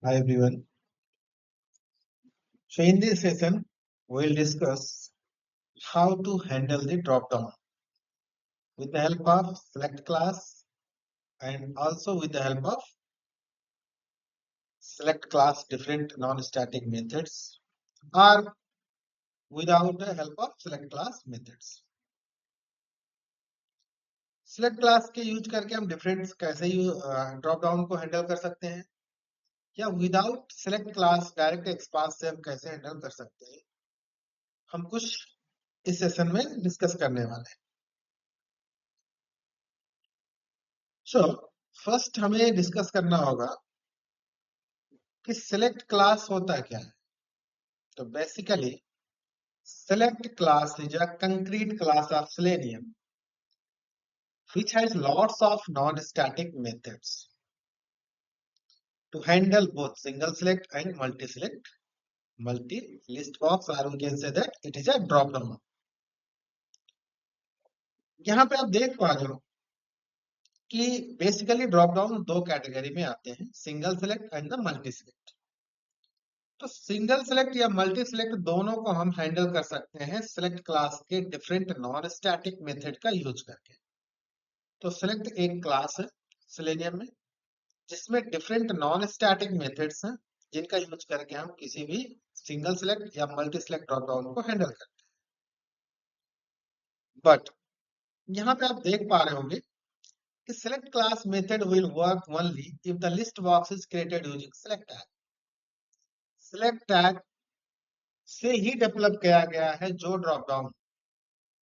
Hi everyone. So in this session, we'll discuss how to handle the drop-down with the help of select class and also with the help of select class different non-static methods or without the help of select class methods. Select class के use करके हम different कैसे drop down को handle कर सकते हैं या without select class direct expanse से हम कैसे हैंडल कर सकते हैं, हम कुछ इस सेशन में डिस्कस करने वाले हैं। सो फर्स्ट हमें डिस्कस करना होगा कि सिलेक्ट क्लास होता क्या है। तो basically select class is a concrete class of Selenium which has lots of non-static methods to handle both single select and multi-select, multi-list box, or we can say that it is a drop down. यहाँ पे आप देख पा रहे हो कि basically drop down दो category में आते हैं, single select and the multi select. तो सिंगल सेलेक्ट या मल्टी सेलेक्ट दोनों को हम हैंडल कर सकते हैं सिलेक्ट क्लास के डिफरेंट नॉन स्टैटिक मेथड का यूज करके। तो सिलेक्ट एक क्लास है सेलेनियम में जिसमें डिफरेंट नॉन स्टैटिक मेथड्स हैं जिनका यूज करके हम किसी भी सिंगल सेलेक्ट या मल्टी सेलेक्ट ड्रॉप डाउन को हैंडल करते हैं। बट यहाँ पे आप देख पा रहे होंगे कि select class method will work only if the list box is created using select tag. select tag से ही डेवलप किया गया है जो ड्रॉप डाउन,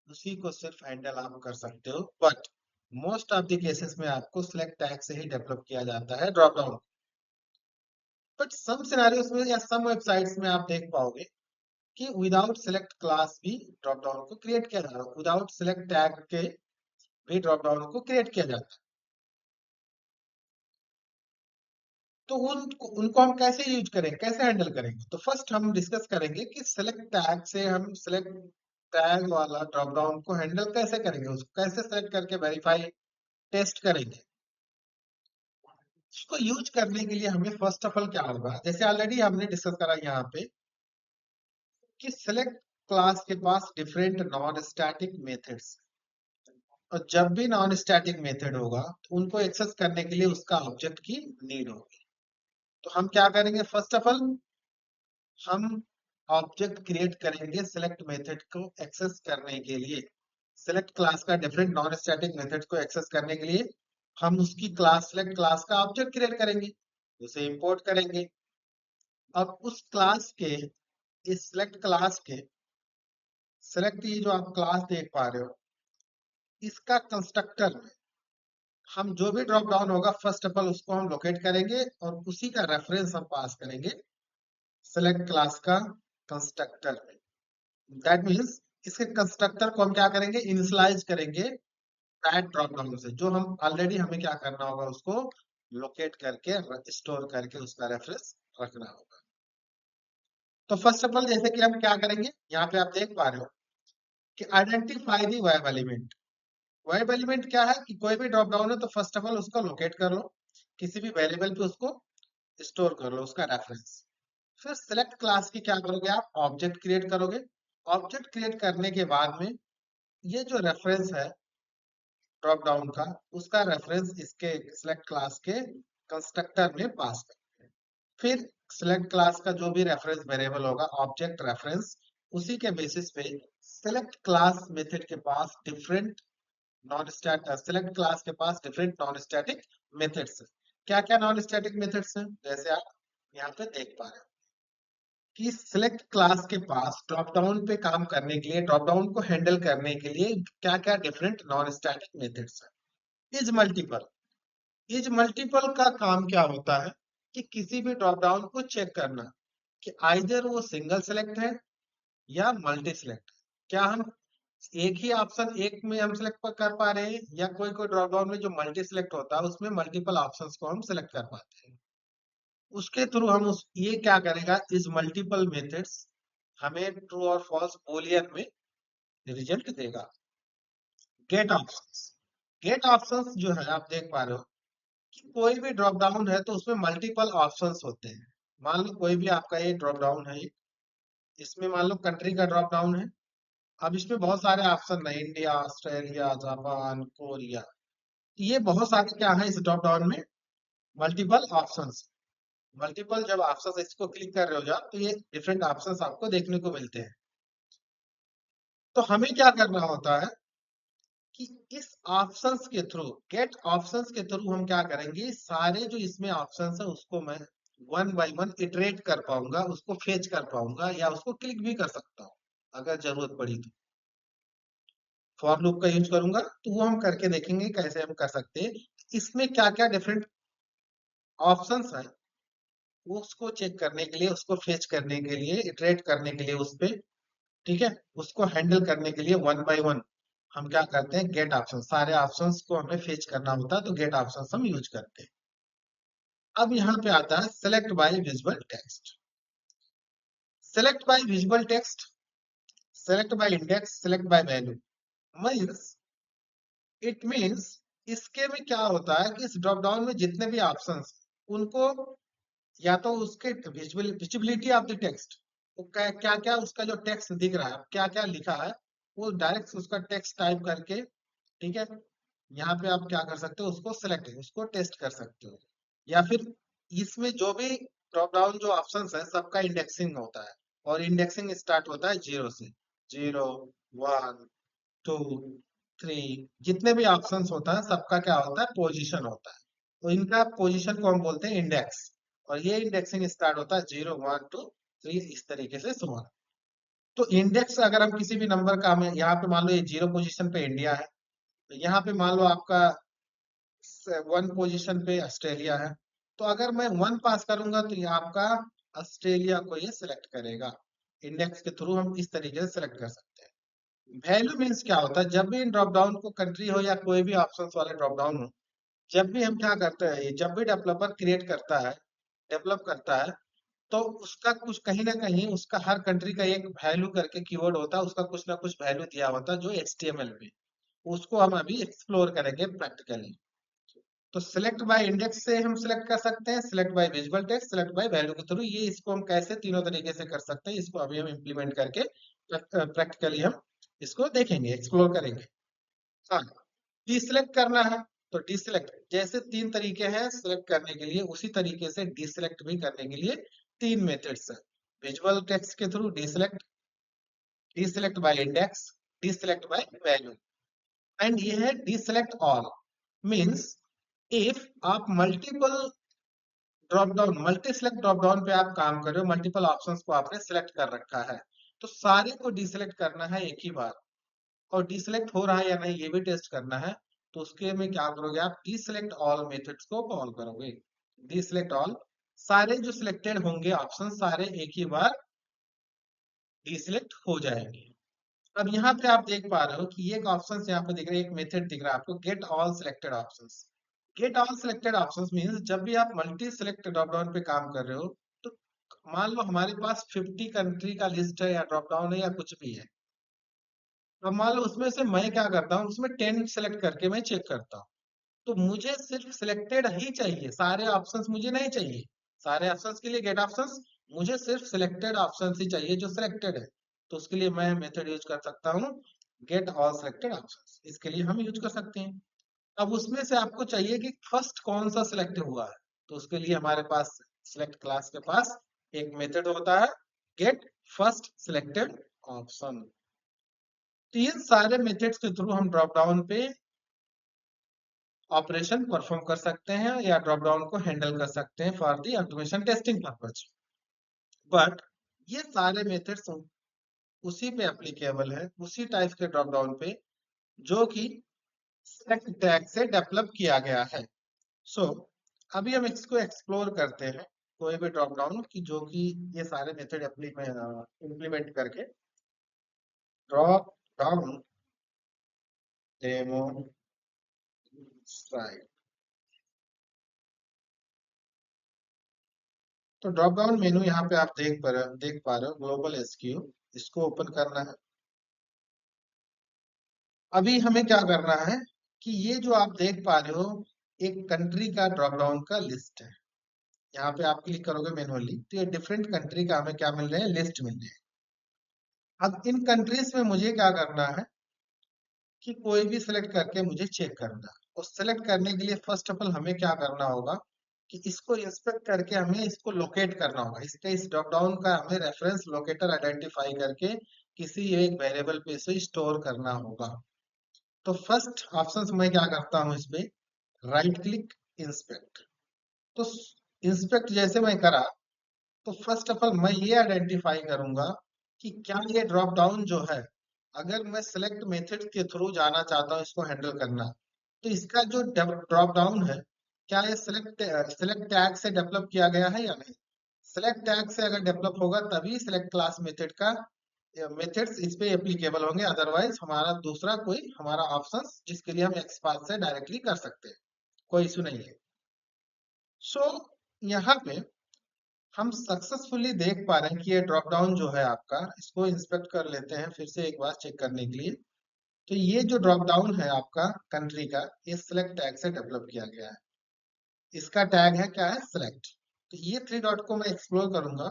उसी को सिर्फ हैंडल आप कर सकते हो। But most of the cases में आपको select tag से ही डेवलप किया जाता है drop down. But some scenarios में या सम वेबसाइट्स में आप देख पाओगे कि विदाउट सेलेक्ट क्लास भी ड्रॉप डाउन को क्रिएट किया जा रहा है, विदाउट सेलेक्ट टैग के भी ड्रॉप डाउन को क्रिएट किया जाता है। तो उनको हम कैसे यूज करेंगे, कैसे हैंडल करेंगे? तो फर्स्ट हम डिस्कस करेंगे कि सेलेक्ट टैग से हम सेलेक्ट टैग वाला ड्रॉप डाउन को हैंडल कैसे करेंगे, उसको कैसे सेलेक्ट करके वेरीफाई टेस्ट करेंगे। इसको यूज करने के लिए हमें फर्स्ट ऑफ ऑल क्या होगा, जैसे ऑलरेडी हमने डिस्कस करा यहाँ पे कि सेलेक्ट क्लास के पास डिफरेंट नॉन स्टैटिक मेथड्स, और जब भी नॉन स्टैटिक मेथड होगा तो उनको एक्सेस करने के लिए उसका ऑब्जेक्ट की नीड होगी। तो हम क्या करेंगे, फर्स्ट ऑफ ऑल हम ऑब्जेक्ट क्रिएट करेंगे सिलेक्ट मेथड को एक्सेस करने के लिए। सिलेक्ट क्लास का डिफरेंट नॉन स्टैटिक मेथड को एक्सेस करने के लिए हम उसकी क्लास सिलेक्ट क्लास का ऑब्जेक्ट क्रिएट करेंगे, उसे इंपोर्ट करेंगे। अब उस क्लास के, इस सिलेक्ट क्लास के सिलेक्ट, ये जो आप क्लास देख पा रहे हो, इसका कंस्ट्रक्टर में हम जो भी ड्रॉप डाउन होगा फर्स्ट ऑफ ऑल उसको हम लोकेट करेंगे और उसी का रेफरेंस हम पास करेंगे सिलेक्ट क्लास का कंस्ट्रक्टर में। दैट मीन्स इसके कंस्ट्रक्टर को हम क्या करेंगे, इनिशियलाइज करेंगे दैट ड्रॉप डाउन से, जो हम ऑलरेडी हमें क्या करना होगा, उसको लोकेट करके स्टोर करके उसका रेफरेंस रखना होगा। तो फर्स्ट ऑफ ऑल जैसे कि हम क्या करेंगे, यहाँ पे आप देख पा रहे हो कि identify the web element. Web element क्या है कि कोई भी ड्रॉप डाउन है तो फर्स्ट ऑफ ऑल उसको लोकेट कर लो, किसी भी वेरिएबल पे उसको स्टोर कर लो उसका रेफरेंस। फिर सिलेक्ट क्लास की क्या करोगे, आप ऑब्जेक्ट क्रिएट करोगे। ऑब्जेक्ट क्रिएट करने के बाद में ये जो रेफरेंस है ड्रॉप डाउन का, उसका रेफरेंस इसके सिलेक्ट क्लास के कंस्ट्रक्टर में पास कर। फिर सिलेक्ट क्लास का जो भी रेफरेंस वेरिएबल होगा ऑब्जेक्ट रेफरेंस, उसी के बेसिस पे सिलेक्ट क्लास मेथड के पास different non static, select class के पास डिफरेंट नॉन स्टैटिक मेथड्स। क्या क्या नॉन स्टैटिक मेथड्स हैं, जैसे आप यहाँ पे देख पा रहे हो कि सिलेक्ट क्लास के पास ड्रॉप डाउन पे काम करने के लिए, ड्रॉप डाउन को हैंडल करने के लिए क्या क्या डिफरेंट नॉन स्टैटिक मेथड्स हैं। इज मल्टीपल, इज मल्टीपल का काम क्या होता है कि किसी भी ड्रॉप डाउन को चेक करना कि आइदर वो सिंगल सेलेक्ट है या मल्टी सेलेक्ट। क्या हम एक ही ऑप्शन एक में हम सिलेक्ट कर पा रहे हैं, या कोई कोई ड्रॉप डाउन में जो मल्टी सेलेक्ट होता है उसमें मल्टीपल ऑप्शंस को हम सिलेक्ट कर पाते हैं। उसके थ्रू हम उस ये क्या करेगा, इस मल्टीपल मेथड्स हमें ट्रू और फॉल्स बूलियन में रिजल्ट देगा। गेट ऑप्शंस, गेट ऑप्शंस जो है आप देख पा रहे हो कोई भी ड्रॉप डाउन है तो उसमें मल्टीपल ऑप्शंस होते हैं। मान लो कोई भी आपका ये ड्रॉप डाउन है, इसमें मान लो कंट्री का ड्रॉप डाउन है। अब इसमें बहुत सारे ऑप्शन है, इंडिया, ऑस्ट्रेलिया, जापान, कोरिया। ये बहुत सारे क्या है इस ड्रॉप डाउन में, मल्टीपल ऑप्शंस। मल्टीपल जब ऑप्शंस इसको क्लिक कर रहे हो जाओ तो ये डिफरेंट ऑप्शंस आपको देखने को मिलते हैं। तो हमें क्या करना होता है कि इस ऑप्शंस के थ्रू, गेट ऑप्शंस के थ्रू हम क्या करेंगे, सारे जो इसमें ऑप्शंस है उसको मैं वन बाय वन इटरेट कर पाऊंगा, उसको फेच कर पाऊंगा, या उसको क्लिक भी कर सकता हूँ अगर जरूरत पड़ी तो। फॉर लूप का यूज करूंगा तो वो हम करके देखेंगे कैसे हम कर सकते हैं। इसमें क्या क्या डिफरेंट ऑप्शंस है वो उसको चेक करने के लिए, उसको फेच करने के लिए, इटरेट करने के लिए उस पे, ठीक है, उसको हैंडल करने के लिए वन बाय वन हम क्या करते हैं, गेट ऑप्शन, सारे ऑप्शंस को हमें फेच करना होता है तो गेट ऑप्शंस हम यूज करते हैं। अब यहाँ पे आता है select by visual text. Select by visual text, select by index, select by value, means it means इसके में क्या होता है कि इस ड्रॉप डाउन में जितने भी ऑप्शंस, उनको या तो उसके विजिबिलिटी ऑफ द टेक्स्ट, वो क्या क्या उसका जो टेक्स्ट दिख रहा है, क्या क्या लिखा है, वो डायरेक्ट उसका टेक्स्ट टाइप करके, ठीक है, यहाँ पे आप क्या कर सकते हो, उसको सेलेक्ट, उसको टेस्ट कर सकते हो। या फिर इसमें जो भी ड्रॉप डाउन जो ऑप्शंस है सबका इंडेक्सिंग होता है, और इंडेक्सिंग स्टार्ट होता है जीरो से। जीरो, वन, टू, थ्री, जितने भी ऑप्शंस होता है सबका क्या होता है, पोजीशन होता है। तो इनका पोजीशन को हम बोलते हैं इंडेक्स, और ये इंडेक्सिंग स्टार्ट होता है जीरो, वन, टू, थ्री, इस तरीके से सुना। तो इंडेक्स अगर हम किसी भी नंबर का, हमें यहाँ पे मान लो ये जीरो पोजीशन पे इंडिया है, तो यहाँ पे मान लो आपका वन पोजीशन पे ऑस्ट्रेलिया है, तो अगर मैं वन पास करूंगा तो ये आपका ऑस्ट्रेलिया को ये सिलेक्ट करेगा। इंडेक्स के थ्रू हम इस तरीके से सिलेक्ट कर सकते हैं। वैल्यू मीन्स क्या होता है, जब भी इन ड्रॉप डाउन को, कंट्री हो या कोई भी ऑप्शंस वाले ड्रॉप डाउन हो, जब भी हम क्या करते हैं, ये जब भी डेवलपर क्रिएट करता है, डेवलप करता है, तो उसका कुछ कहीं ना कहीं उसका हर कंट्री का एक वैल्यू करके कीवर्ड होता है, उसका कुछ ना कुछ वैल्यू दिया होता है जो HTML पे, उसको हम अभी एक्सप्लोर करेंगे प्रैक्टिकली। तो सिलेक्ट बाय इंडेक्स से हम सिलेक्ट कर सकते हैं, select by visual text, select by value के थ्रू, ये इसको हम कैसे तीनों तरीके से कर सकते हैं, इसको अभी हम इम्प्लीमेंट करके प्रैक्टिकली हम इसको देखेंगे, एक्सप्लोर करेंगे। हाँ, डिसलेक्ट करना है तो डिसलेक्ट, जैसे तीन तरीके हैं सिलेक्ट करने के लिए, उसी तरीके से डिसलेक्ट भी करने के लिए तीन मेथड्स है। विजुअल टेक्स्ट के through deselect, deselect by index, deselect by value, and ये है डिसलेक्ट ऑल। मींस इफ आप multiple drop down, multi select drop down पे आप काम कर रहे हो, मल्टीपल ऑप्शंस को आपने सिलेक्ट कर रखा है, तो सारे को डिसलेक्ट करना है एक ही बार, और डिसलेक्ट हो रहा है या नहीं ये भी टेस्ट करना है। तो उसके में क्या करोगे, आप डिसलेक्ट ऑल मेथड्स को कॉल करोगे। डिसलेक्ट ऑल, सारे जो सिलेक्टेड होंगे ऑप्शन सारे एक ही बार डिसलेक्ट हो जाएंगे। अब यहाँ पे आप देख पा रहे हो कि ये एक ऑप्शन यहाँ पे दिख रहा है, एक मेथड दिख रहा है आपको, get all selected options. Get all selected options means जब भी आप मल्टी सिलेक्ट ड्रॉप डाउन पे काम कर रहे हो, तो मान लो हमारे पास 50 कंट्री का लिस्ट है, या ड्रॉप डाउन है, या कुछ भी है। अब मान लो उसमें से मैं क्या करता हूँ, उसमें 10 सेलेक्ट करके मैं चेक करता हूँ, तो मुझे सिर्फ सिलेक्टेड ही चाहिए, सारे ऑप्शंस मुझे नहीं चाहिए। सारे ऑप्शंस के लिए गेट ऑप्शंस, मुझे सिर्फ सिलेक्टेड ऑप्शंस ही चाहिए जो सिलेक्टेड है। तो उसके लिए मैं मेथड यूज कर सकता हूँ गेट ऑल सिलेक्टेड ऑप्शंस, इसके लिए हम यूज कर सकते हैं। अब उसमें से आपको चाहिए कि फर्स्ट कौन सा सिलेक्ट हुआ है, तो उसके लिए हमारे पास सिलेक्ट क्लास के पास एक मेथड होता है, गेट फर्स्ट सिलेक्टेड ऑप्शन। तो ये सारे मेथड्स के थ्रू हम ड्रॉप डाउन पे ऑपरेशन परफॉर्म कर सकते हैं, या ड्रॉप डाउन को हैंडल कर सकते हैं for the automation testing purpose. But ये सारे मेथड्स उसी पे एप्लीकेबल है, उसी टाइप के ड्रॉप डाउन पे जो कि सेलेक्ट टैग से डेवलप किया गया है। सो अभी हम इसको एक्सप्लोर करते हैं, कोई भी ड्रॉप डाउन की जो कि ये सारे मेथड इम्प्लीमेंट करके, ड्रॉप डाउन डेमो साइट। तो ड्रॉप डाउन मेनू यहाँ पे आप देख पा रहे हो, ग्लोबल एसक्यू, इसको ओपन करना है। अभी हमें क्या करना है कि ये जो आप देख पा रहे हो, एक कंट्री का ड्रॉप डाउन का लिस्ट है। यहाँ पे आप क्लिक करोगे मैनुअली तो ये डिफरेंट कंट्री का हमें क्या मिल रहे हैं, लिस्ट मिल रहे हैं। अब इन कंट्रीज में मुझे क्या करना है कि कोई भी सिलेक्ट करके मुझे चेक करना है। और सिलेक्ट करने के लिए फर्स्ट ऑफ ऑल हमें क्या करना होगा कि इसको इंस्पेक्ट करके हमें इसको लोकेट करना होगा। इसके इस ड्रॉप डाउन का हमें रेफरेंस लोकेटर आइडेंटिफाई करके किसी एक वेरिएबल पे से स्टोर करना होगा। तो फर्स्ट ऑप्शन मैं क्या करता हूँ इसमें, राइट क्लिक, इंस्पेक्ट। तो इंस्पेक्ट जैसे मैं करा तो फर्स्ट ऑफ ऑल मैं ये आइडेंटिफाई करूंगा कि क्या ये ड्रॉप डाउन जो है, अगर मैं सिलेक्ट मेथड के थ्रू जाना चाहता हूँ इसको हैंडल करना, तो इसका जो ड्रॉप डाउन है, क्या ये सिलेक्ट टैग से डेवलप किया गया है या नहीं। सिलेक्ट टैग से अगर डेवलप होगा तभी सिलेक्ट क्लास मेथड का मेथड्स इस पे एप्लीकेबल होंगे, अदरवाइज हमारा दूसरा कोई हमारा ऑप्शन जिसके लिए हम एक्सपांस से डायरेक्टली कर सकते हैं, कोई इशू नहीं है। सो यहाँ पे हम सक्सेसफुली देख पा रहे हैं कि ये ड्रॉप डाउन जो है आपका, इसको इंस्पेक्ट कर लेते हैं फिर से एक बार चेक करने के लिए। तो ये जो ड्रॉप डाउन है आपका कंट्री का, ये सिलेक्ट टैग से डेवलप किया गया है। इसका टैग है क्या है, सिलेक्ट। तो ये थ्री डॉट को मैं एक्सप्लोर करूंगा।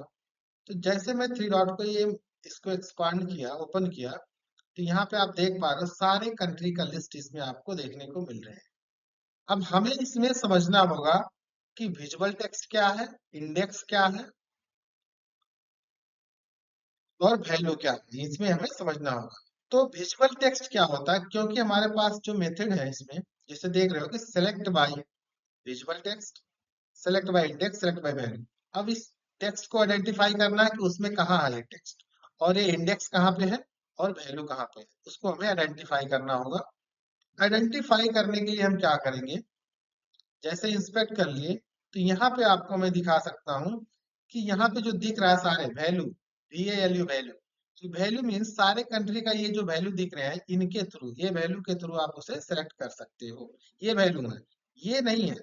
तो जैसे मैं थ्री डॉट को ये इसको एक्सपांड किया, ओपन किया, तो यहाँ पे आप देख पा रहे हो सारे कंट्री का लिस्ट इसमें आपको देखने को मिल रहे हैं। अब हमें इसमें समझना होगा कि विजुअल टेक्स्ट क्या है, इंडेक्स क्या है और वैल्यू क्या है, इसमें हमें समझना होगा। तो विजुअल टेक्स्ट क्या होता है, क्योंकि हमारे पास जो मेथड है इसमें, जैसे देख रहे हो कि select by visual text, select by index, select by value. अब इस टेक्स्ट को आइडेंटिफाई करना है कि उसमें कहाँ है ये टेक्स्ट, और ये इंडेक्स कहाँ पे है और वैल्यू कहाँ पे है, उसको हमें आइडेंटिफाई करना होगा। आइडेंटिफाई करने के लिए हम क्या करेंगे, जैसे इंस्पेक्ट कर लिए, तो यहाँ पे आपको मैं दिखा सकता हूँ कि यहाँ पे जो दिख रहा है सारे वैल्यू, VALU वैल्यू, तो वैल्यू मीन्स सारे कंट्री का ये जो वैल्यू दिख रहे हैं, इनके थ्रू, ये वैल्यू के थ्रू आप उसे सेलेक्ट कर सकते हो। ये वैल्यू है, ये नहीं है,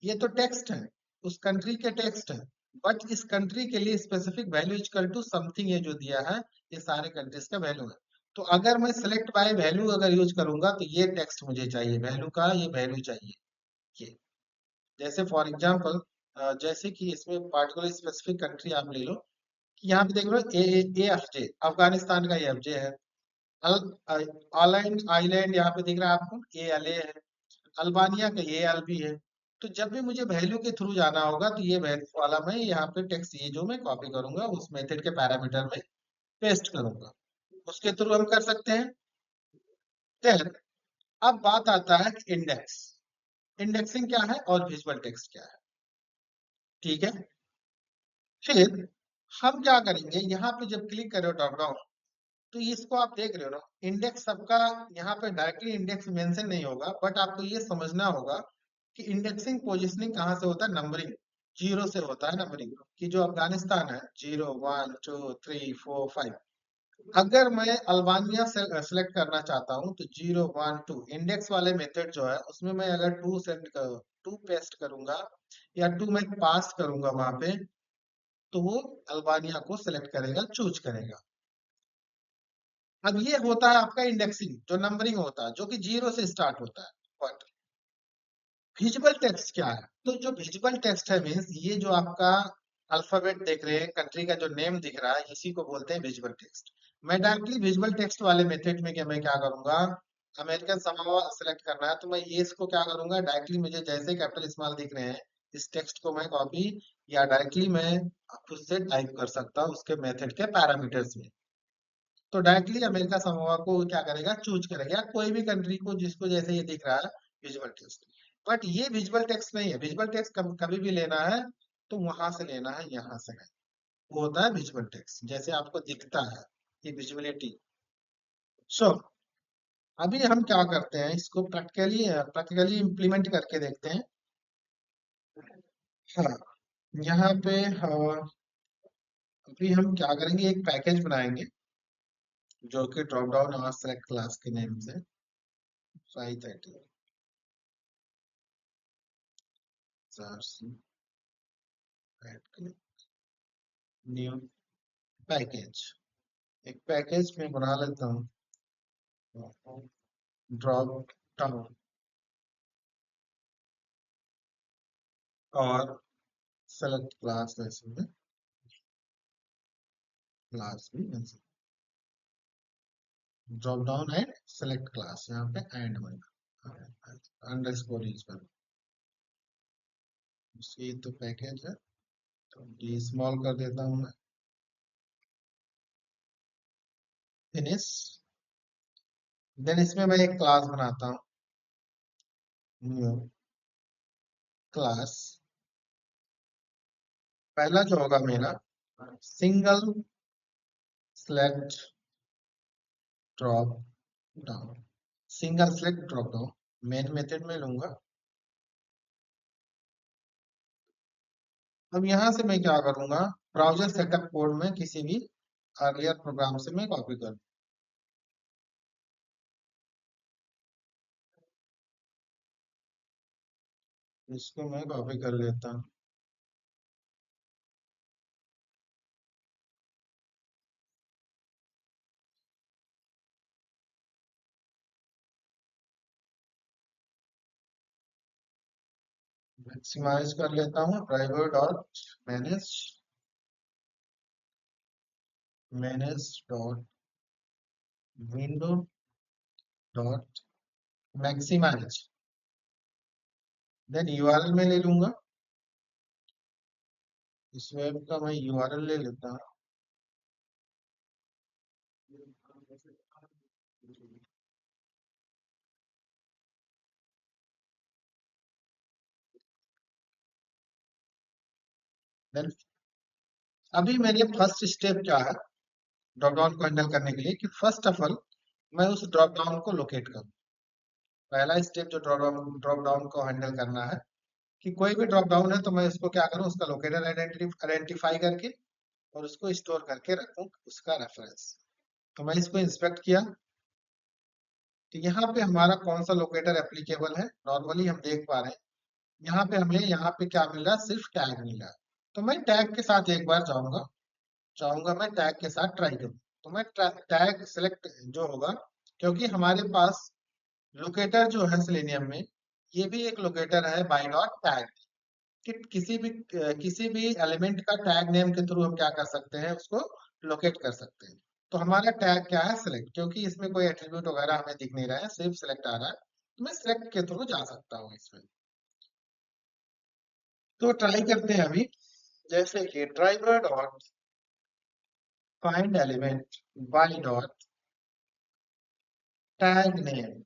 ये तो टेक्स्ट है, उस कंट्री के टेक्स्ट है। बट इस कंट्री के लिए specific value equal to something ये जो दिया है, ये सारे कंट्रीज का वैल्यू है। तो अगर मैं सिलेक्ट बाय वैल्यू अगर यूज करूंगा तो ये टेक्स्ट मुझे चाहिए, वैल्यू का ये वैल्यू चाहिए ये। जैसे फॉर एग्जांपल, जैसे कि इसमें पार्टिकुलर स्पेसिफिक कंट्री आप ले लो, कि यहाँ पे देख लो AFJ, अफगानिस्तान का AFJ है। आइलैंड आइलैंड यहाँ पे दिख रहा है आपको, ALA है। अल्बानिया का ALB है। तो जब भी मुझे वैल्यू के थ्रू जाना होगा तो ये वैल्यू वाला मैं यहाँ पे टेक्स्ट ये जो मैं कॉपी करूंगा उस मेथड के पैरामीटर में पेस्ट करूंगा, उसके थ्रू हम कर सकते हैं। देन अब बात आता है इंडेक्स। इंडेक्सिंग क्या है और विजुअल टेक्स्ट क्या है, ठीक है। फिर हम क्या करेंगे, यहाँ पे जब क्लिक करो ड्रॉप डाउन, तो इसको आप देख रहे हो ना, इंडेक्स सबका यहाँ पे डायरेक्टली इंडेक्स मेंशन नहीं होगा, बट आपको ये समझना होगा कि इंडेक्सिंग पोजिशनिंग कहाँ से होता है, नंबरिंग जीरो से होता है। नंबरिंग कि जो अफगानिस्तान है 0 1 2 3 4 5, अगर मैं अल्बानिया से सेलेक्ट करना चाहता हूँ तो 0 1 2 इंडेक्स वाले मेथड जो है उसमें मैं अगर टू पेस्ट करूंगा या टू मैं पास करूंगा वहां पे, तो वो अल्बानिया को सिलेक्ट करेगा, चूज करेगा। अब ये होता है आपका इंडेक्सिंग, जो नंबरिंग होता है, जो कि जीरो से स्टार्ट होता है। बट विजुअल टेक्स्ट क्या है, तो जो विजुअल टेक्स्ट है मीन्स ये जो आपका अल्फाबेट देख रहे हैं, कंट्री का जो नेम दिख रहा है, इसी को बोलते हैं विजुअल टेक्स्ट। मैं डायरेक्टली विजुअल टेक्स्ट वाले मेथड में मैं क्या करूंगा, अमेरिकन समावा सेलेक्ट करना है तो मैं ये इसको क्या करूंगा, डायरेक्टली मुझे जैसे कैपिटल स्मॉल दिख रहे हैं, इस टेक्स्ट को मैं कॉपी या डायरेक्टली मैं खुद से टाइप कर सकता हूँ उसके मेथड के पैरामीटर्स में। तो डायरेक्टली अमेरिका समोआ को क्या करेगा, चूज करेगा, या कोई भी कंट्री को जिसको जैसे ये दिख रहा है विजुअल टेक्स्ट। बट ये विजुअल टेक्स्ट नहीं है, विजुअल टेक्स्ट कभी भी लेना है तो वहां से लेना है, यहाँ से नहीं। वो होता है विजुअल टेक्स्ट जैसे आपको दिखता है, ये विजुअलिटी। सो अभी हम क्या करते हैं, इसको प्रैक्टिकली इम्प्लीमेंट करके देखते हैं। हाँ, यहाँ पे अभी हम क्या करेंगे, एक पैकेज बनाएंगे जो कि ड्रॉप डाउन और सेलेक्ट क्लास के नेम से 530 न्यू पैकेज, एक पैकेज में बना लेता हूँ, ड्रॉप डाउन। और सेलेक्ट क्लास ऐसे में क्लास भी ऐसे drop down and select class यहाँ पे एंड में अंडरस्कोर यूज कर ये तो पैकेज है तो ये स्मॉल कर देता हूँ मैं फिनिश देन इसमें मैं एक क्लास बनाता हूँ न्यू क्लास पहला जो होगा मेरा single select drop down single select drop down main method में लूंगा अब यहाँ से मैं क्या करूंगा ब्राउजर सेटअप कोड में किसी भी अर्लियर प्रोग्राम से मैं कॉपी करूँ इसको मैं कॉपी कर लेता हूँ मैक्सिमाइज कर लेता हूँ driver dot manage manage dot window dot maximize then URL में ले लूंगा इस वेब का मैं यूआरएल ले लेता हूँ देन अभी मेरे फर्स्ट स्टेप क्या है ड्रॉप डाउन को हैंडल करने के लिए कि फर्स्ट ऑफ ऑल मैं उस ड्रॉप डाउन को लोकेट करूँ पहला स्टेप जो ड्रॉप डाउन को हैंडल करना है कि कोई भी ड्रॉप डाउन है तो मैं इसको क्या करूँ उसका लोकेटर आइडेंटिफाई करके और उसको स्टोर करके रखूँ उसका रेफरेंस तो मैं इसको इंस्पेक्ट किया तो यहाँ पे हमारा कौन सा लोकेटर एप्लीकेबल है नॉर्मली हम देख पा रहे हैं यहाँ पे हमें यहाँ पे क्या मिल रहा है सिर्फ टैग मिल रहा है तो मैं टैग के साथ एक बार जाऊंगा चाहूंगा मैं टैग के साथ ट्राई करूँ तो मैं टैग सिलेक्ट जो होगा क्योंकि हमारे पास लोकेटर जो है सेलेनियम में ये भी एक लोकेटर है बाय डॉट टैग कि किसी भी एलिमेंट का टैग नेम के थ्रू हम क्या कर सकते हैं उसको लोकेट कर सकते हैं तो हमारा टैग क्या है सिलेक्ट क्योंकि इसमें कोई एट्रीब्यूट वगैरह हमें दिख नहीं रहा है सिर्फ सिलेक्ट आ रहा है तो मैं सिलेक्ट के थ्रू जा सकता हूँ इसमें तो ट्राई करते हैं अभी जैसे कि driver dot find element by dot tag name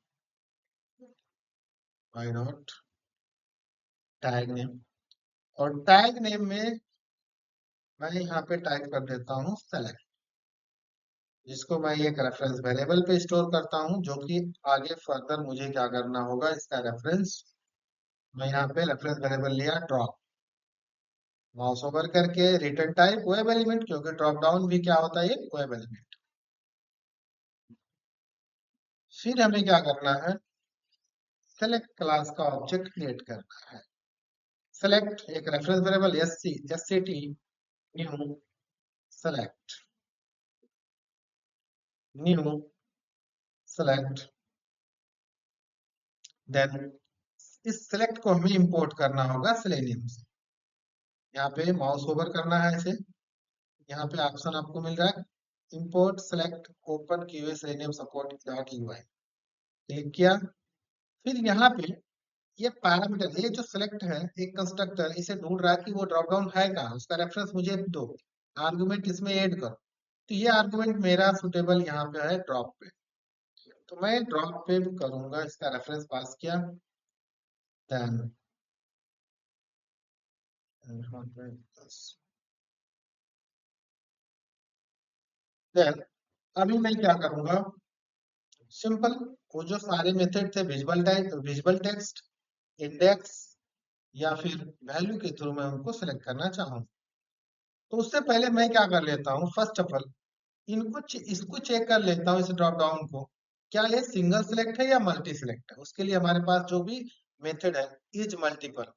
by dot tag name और टैग नेम में मैं यहाँ पे टाइप कर देता हूँ सेलेक्ट जिसको मैं एक रेफरेंस वेरिएबल पे स्टोर करता हूँ जो कि आगे फर्दर मुझे क्या करना होगा इसका रेफरेंस मैं यहाँ पे रेफरेंस वेरिएबल लिया ड्रॉप माउस ओवर करके रिटर्न टाइप वेब एलिमेंट क्योंकि ड्रॉप डाउन भी क्या होता है वेब एलिमेंट फिर हमें क्या करना है सेलेक्ट क्लास का ऑब्जेक्ट क्रिएट करना है सेलेक्ट एक reference variable SCT new select new select then इस सेलेक्ट को हमें इंपोर्ट करना होगा सेलेनियम से यहाँ पे माउस ओवर करना है इसे यहाँ पे ऑप्शन आपको मिल रहा है import select open QA selenium support dot UI click किया फिर यहाँ पे ये पैरामीटर ये जो सेलेक्ट है एक कंस्ट्रक्टर इसे ढूंढ रहा है कि वो ड्रॉप डाउन है कहाँ उसका रेफरेंस मुझे दो आर्गुमेंट इसमें ऐड करो तो ये आर्गुमेंट मेरा सुटेबल यहाँ पे है ड्रॉप पे तो मैं ड्रॉप पे करूंगा इसका रेफरेंस पास किया देन देन अभी मैं क्या करूंगा सिंपल वो जो सारे मेथड थे visual type visual text index या फिर वैल्यू के थ्रू मैं उनको सेलेक्ट करना चाहूँ तो उससे पहले मैं क्या कर लेता हूँ फर्स्ट ऑफ ऑल इसको चेक कर लेता हूँ इस ड्रॉप डाउन को क्या ये सिंगल सिलेक्ट है या मल्टी सिलेक्ट है उसके लिए हमारे पास जो भी मेथड है इज मल्टीपल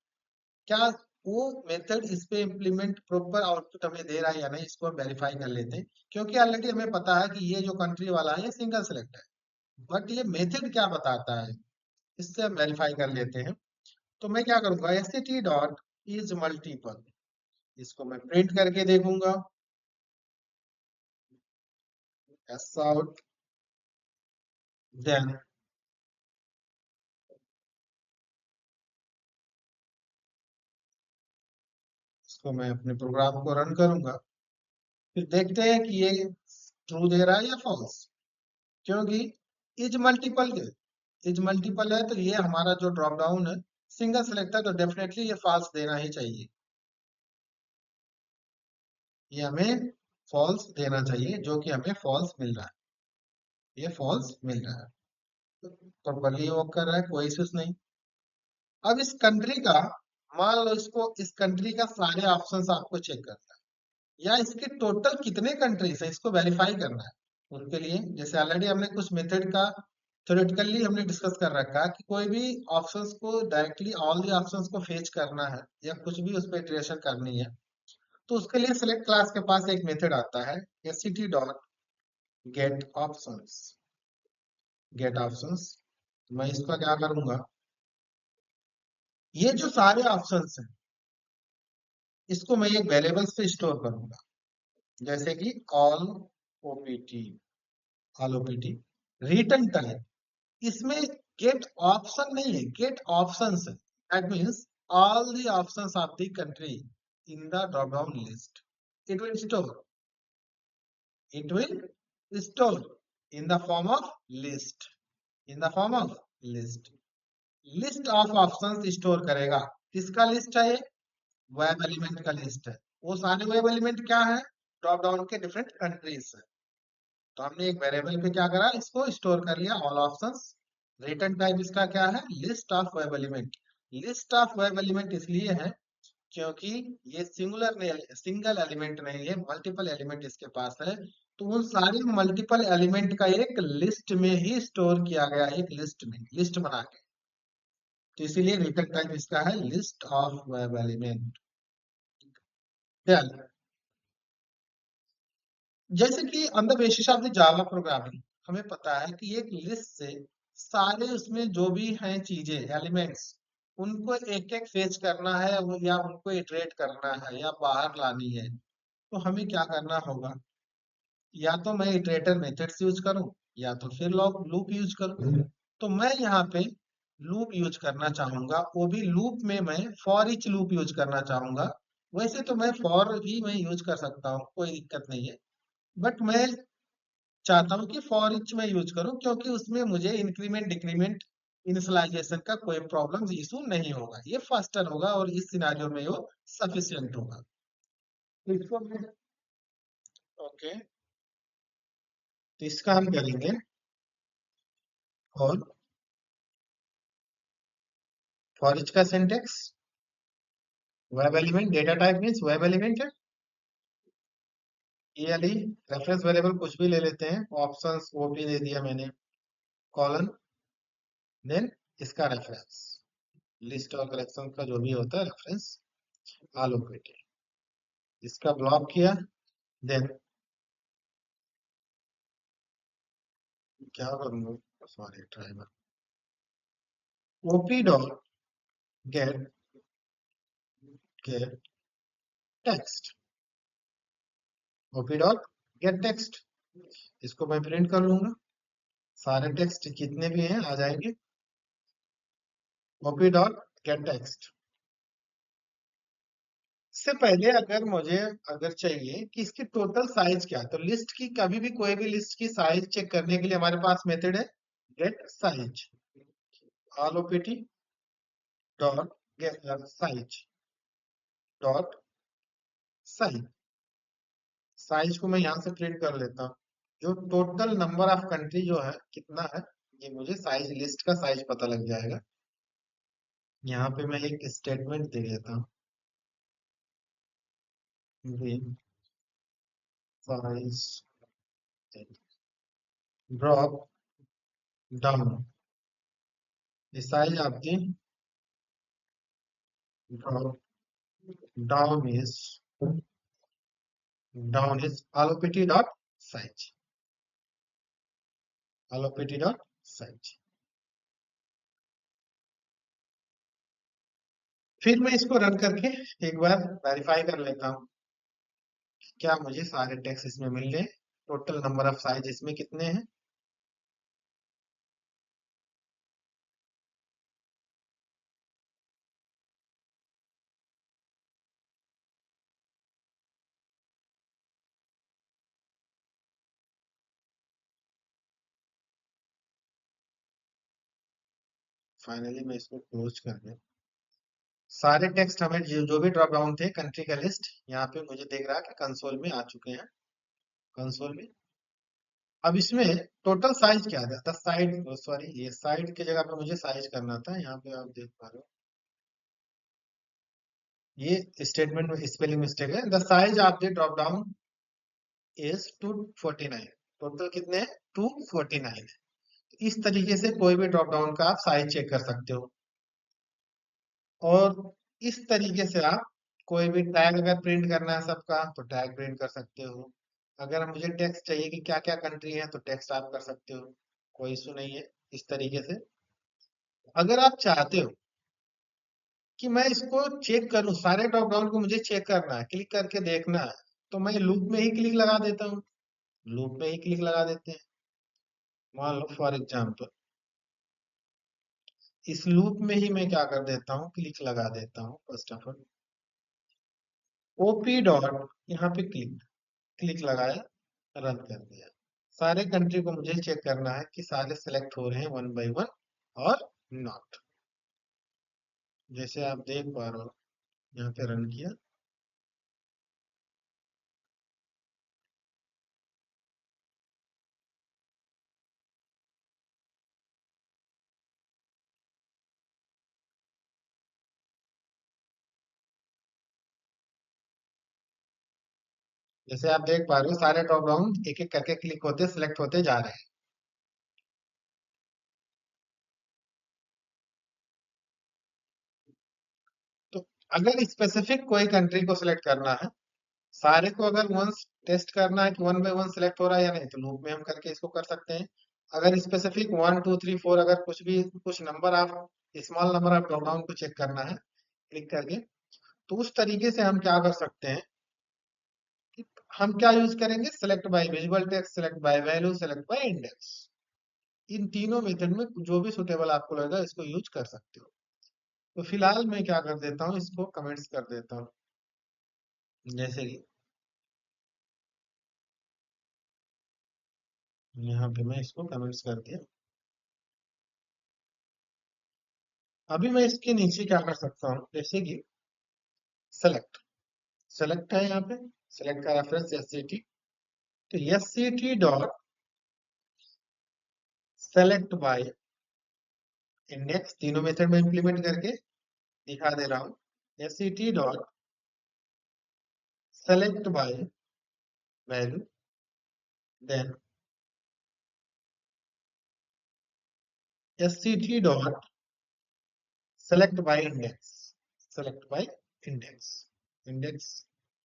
क्या वो मेथड इस पे इम्प्लीमेंट प्रॉपर आउटपुट हमें दे रहा है या नहीं इसको हम वेरीफाई कर लेते हैं क्योंकि ऑलरेडी हमें पता है कि ये जो कंट्री वाला है ये सिंगल सिलेक्ट है बट ये मेथड क्या बताता है इससे हम वेरीफाई कर लेते हैं तो मैं क्या करूंगा S T dot is multiple, इसको मैं प्रिंट करके देखूंगा, एस आउट, देन इसको मैं अपने प्रोग्राम को रन करूंगा, फिर देखते हैं कि ये ट्रू दे रहा है या फॉल्स, क्योंकि इज मल्टीपल है, इज मल्टीपल है तो ये हमारा जो ड्रॉप डाउन है सिंगल सेलेक्ट है, तो डेफिनेटली ये फॉल्स देना ही चाहिए, ये हमें फॉल्स देना चाहिए, जो कि हमें फॉल्स मिल रहा है, ये फॉल्स मिल रहा है, प्रॉपरली वर्क कर रहा है, कोई इश्यूज नहीं। अब इस कंट्री का, मान लो इसको, इस कंट्री का सारे ऑप्शंस आपको चेक करना है, या इसके टोटल कितने कंट्रीज है इसको वेरीफाई करना है। उसके लिए जैसे ऑलरेडी हमने कुछ मेथड का थ्योरेटिकली हमने डिस्कस कर रखा है कि कोई भी ऑप्शंस को डायरेक्टली ऑल दी ऑप्शंस को फेच करना है या कुछ भी उस पर इटरेशन करनी है, तो उसके लिए सिलेक्ट क्लास के पास एक मेथड आता है, SCT dot get options, get options. मैं इसका क्या करूंगा, ये जो सारे ऑप्शंस हैं इसको मैं एक वेरिएबल्स पे स्टोर करूंगा, जैसे कि all OPT, all OPT return type, इसमें गेट ऑप्शन नहीं है, गेट ऑप्शंस है, that means all the options of the country in the drop down list, it will store, it will store in the form of list, in the form of list, list of options store करेगा। किसका list है ये, web element का list है। वो सारे web element क्या है, ड्रॉप डाउन के डिफरेंट कंट्रीज है। तो हमने एक वेरिएबल पे क्या करा, इसको स्टोर कर लिया ऑल ऑप्शंस। रिटर्न टाइप इसका क्या है, list of web element. List of web element इसलिए है क्योंकि ये सिंगल एलिमेंट नहीं है, मल्टीपल एलिमेंट इसके पास है, तो उन सारे मल्टीपल एलिमेंट का एक लिस्ट में ही स्टोर किया गया, एक लिस्ट में, लिस्ट बना के, तो इसीलिए रिटर्न टाइप इसका है लिस्ट ऑफ वेब एलिमेंट। जैसे कि on the basis of the Java programming हमें पता है कि एक लिस्ट से सारे उसमें जो भी हैं चीजें, एलिमेंट्स, उनको एक एक फेच करना है या उनको इटरेट करना है या बाहर लानी है, तो हमें क्या करना होगा, या तो मैं इटरेटर मेथड्स यूज करूं या तो फिर लूप यूज करूं। तो मैं यहाँ पे लूप यूज करना चाहूंगा, वो भी लूप में मैं फॉर ईच लूप यूज करना चाहूंगा। वैसे तो मैं फॉर ही मैं यूज कर सकता हूँ, कोई दिक्कत नहीं है, बट मैं चाहता हूँ कि फॉर ईच में यूज करूँ, क्योंकि उसमें मुझे इंक्रीमेंट डिक्रीमेंट इनिशियलाइजेशन का कोई प्रॉब्लम इशू नहीं होगा, ये फास्टर होगा और इस सिनारियो में वो सफिशियंट होगा। तो इसको ओके, तो इसका हम करेंगे और फॉर ईच का syntax, web element, data type means web element है, ईएलई रेफरेंस वेरिएबल कुछ भी ले लेते हैं, ऑप्शंस वो भी दे दिया मैंने, कॉलन, देन इसका रेफरेंस, लिस्ट और कलेक्शन का जो भी होता है रेफरेंस allocated, इसका ब्लॉक किया, देन क्या करूंगा, sorry driver, OP dot gate, gate text, OP dot gate text, इसको मैं प्रिंट कर लूंगा, सारे टेक्स्ट जितने भी हैं आ जाएंगे, ओपी डॉट गेट टेक्स्ट। इससे पहले अगर मुझे, अगर चाहिए कि इसकी टोटल साइज क्या है, तो लिस्ट की, कभी भी कोई भी लिस्ट की साइज चेक करने के लिए हमारे पास मेथड है get size, all OPT dot get size, dot size, size को मैं यहाँ से प्रिंट कर लेता हूँ, जो टोटल नंबर ऑफ कंट्री जो है कितना है, ये मुझे साइज, लिस्ट का साइज पता लग जाएगा। यहाँ पे मैं एक स्टेटमेंट दे देता हूँ, size drop down, size of the drop down is, down is allopt dot size, allopt dot size, फिर मैं इसको रन करके एक बार वेरीफाई कर लेता हूँ क्या मुझे सारे टेक्स्ट इसमें मिल गए, टोटल नंबर ऑफ साइज इसमें कितने हैं। फाइनली मैं इसको क्लोज कर दूं। सारे टेक्स्ट हमें जो भी ड्रॉप डाउन थे कंट्री का लिस्ट यहाँ पे मुझे दिख रहा है कि कंसोल में आ चुके हैं, कंसोल में। अब इसमें टोटल साइज क्या था, 10 साइड, सॉरी ये साइड की जगह पे मुझे साइज करना था, यहाँ पे आप देख पा रहे हो ये स्टेटमेंट में स्पेलिंग मिस्टेक है। The size of the drop down is 249, total कितने हैं 249। इस तरीके से कोई भी ड्रॉप डाउन का आप साइज चेक कर सकते हो। और इस तरीके से आप कोई भी टैग अगर प्रिंट करना है सबका तो टैग प्रिंट कर सकते हो। अगर मुझे टेक्स्ट चाहिए कि क्या क्या कंट्री है तो टेक्स्ट आप कर सकते हो, कोई इशू नहीं है। इस तरीके से अगर आप चाहते हो कि मैं इसको चेक करूं, सारे ड्रॉप डाउन को मुझे चेक करना है, क्लिक करके देखना है, तो मैं लूप में ही क्लिक लगा देता हूँ, लूप में ही क्लिक लगा देते हैं। मान लो फॉर एग्जाम्पल इस लूप में ही मैं क्या कर देता हूँ, क्लिक लगा देता हूँ। First of all OP dot यहाँ पे क्लिक, क्लिक लगाया, रन कर दिया। सारे कंट्री को मुझे चेक करना है कि सारे सिलेक्ट हो रहे हैं वन बाय वन और नॉट। जैसे आप देख पा रहे हो यहाँ पे रन किया, जैसे आप देख पा रहे हो सारे ड्रॉप डाउन एक एक करके क्लिक होते सिलेक्ट होते जा रहे हैं। तो अगर स्पेसिफिक कोई कंट्री को सिलेक्ट करना है, सारे को अगर वंस टेस्ट करना है कि वन बाय वन सिलेक्ट हो रहा है या नहीं, तो लूप में हम करके इसको कर सकते हैं। अगर स्पेसिफिक 1 2 3 4 अगर कुछ भी कुछ number of small number of drop down को चेक करना है क्लिक करके, तो उस तरीके से हम क्या कर सकते हैं कि हम क्या यूज करेंगे, select by visual text, select by value, select by index. इन तीनों मेथड में जो भी सुटेबल आपको लगेगा इसको यूज कर सकते हो। तो फिलहाल मैं क्या कर देता हूँ, इसको कमेंट्स कर देता हूँ। जैसे कि यहाँ पे मैं इसको कमेंट्स कर दिया। अभी मैं इसके नीचे क्या कर सकता हूँ, जैसे कि सेलेक्ट, सेलेक्ट है यहाँ पे, सेलेक्ट का रेफरेंस एस सी टी, तो S C T dot select by index, तीनों मेथड में इंप्लीमेंट करके दिखा दे रहा हूँ। S C T dot select by value, then S C T dot select by index, select by index, index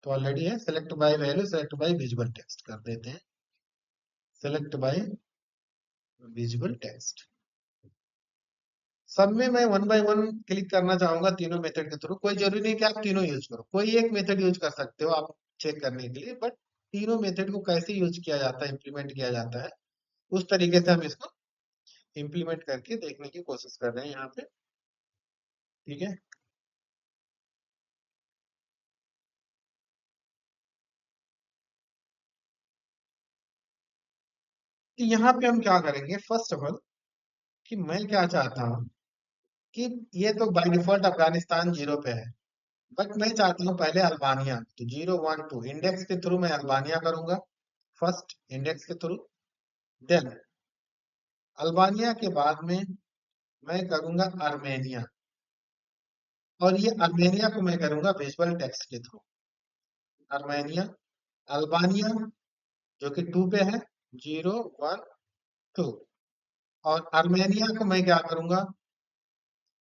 तो already है, select by value, select by visual text कर देते हैं, सेलेक्ट बाय विजुअल टेक्स्ट। सब में मैं one by one click करना चाहूंगा तीनों मेथड के थ्रू। कोई जरूरी नहीं कि आप तीनों यूज करो, कोई एक मेथड यूज कर सकते हो आप चेक करने के लिए, बट तीनों मेथड को कैसे यूज किया जाता है, इंप्लीमेंट किया जाता है, उस तरीके से हम इसको इंप्लीमेंट करके देखने की कोशिश कर रहे हैं यहाँ पे। ठीक है, तो यहाँ पे हम क्या करेंगे, फर्स्ट ऑफ ऑल कि मैं क्या चाहता हूँ कि ये तो बाय डिफॉल्ट अफगानिस्तान जीरो पे है, बट मैं चाहता हूँ पहले अल्बानिया, तो 0 1 2 इंडेक्स के थ्रू मैं अल्बानिया करूंगा, फर्स्ट इंडेक्स के थ्रू। देन अल्बानिया के बाद में मैं करूंगा आर्मेनिया, और ये आर्मेनिया को मैं करूंगा विजुअल टेक्स्ट के थ्रू। आर्मेनिया, अल्बानिया जो कि 2 पे है, 0 1 2, और आर्मेनिया को मैं क्या करूंगा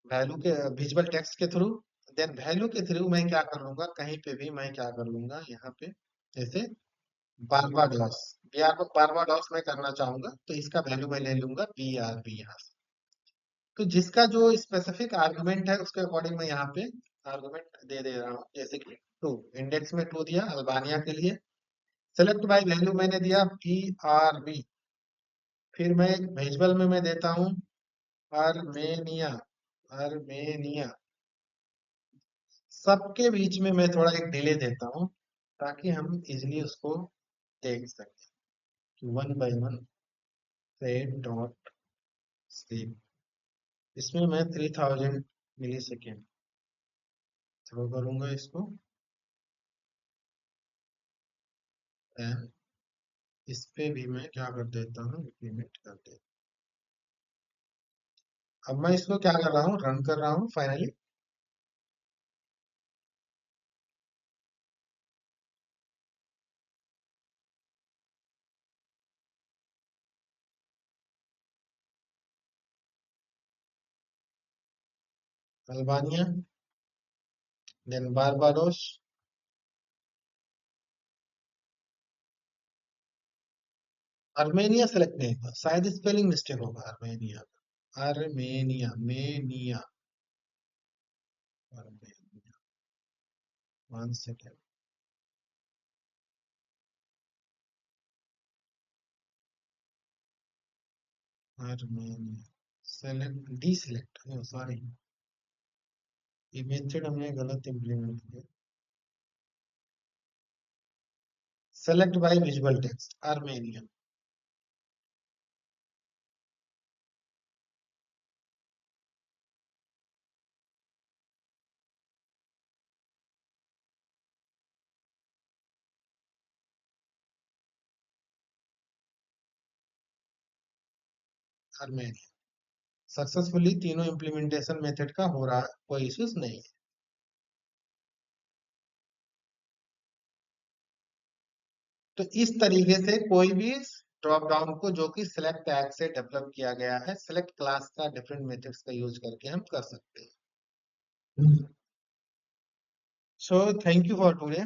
वैल्यू के विजुअल टेक्स्ट के थ्रू। देन वैल्यू के थ्रू मैं क्या कर लूंगा, कहीं पे भी मैं क्या कर लूंगा यहाँ पे, जैसे बारबाडोस, बारबाडोस मैं करना चाहूंगा तो इसका वैल्यू मैं ले लूंगा BRB यहाँ से। तो जिसका जो स्पेसिफिक आर्गुमेंट है उसके अकॉर्डिंग मैं यहाँ पे आर्गुमेंट दे रहा हूँ, जैसे कि 2, इंडेक्स में 2 दिया अल्बानिया के लिए। सेलेक्ट बाय वैल्यू मैंने दिया PRB। फिर मैं भेजबल में मैं देता हूँ आर्मेनिया। आर्मेनिया सबके बीच में मैं थोड़ा एक डिले देता हूँ, ताकि हम इजिली उसको देख सकें। 1 by 1 सेट डॉट स्लीप, इसमें मैं 3000 मिली सेकेंड थ्रो करूंगा इसको। एंड इस पे भी मैं क्या कर देता हूँ, इंप्लीमेंट कर देता हूँ। अब मैं इसको क्या कर रहा हूँ, रन कर रहा हूँ finally. Albania, then Barbados, Armenia select नहीं हुआ, शायद स्पेलिंग मिस्टेक होगा। आर्मेनिया, आर्मेनिया, मेनिया, Armenia. 1 second. Armenia select, deselect, sorry, ये मेथड हमने गलत इम्प्लीमेंट किया। Select by visual text, Armenia. Armenia successfully तीनों इम्प्लीमेंटेशन मेथड का हो रहा है, कोई इश्यूज नहीं है। तो इस तरीके से कोई भी ड्रॉप डाउन को, जो कि सिलेक्ट टैग से डेवलप किया गया है, सिलेक्ट क्लास का डिफरेंट मेथड्स का यूज करके हम कर सकते हैं। So thank you for today.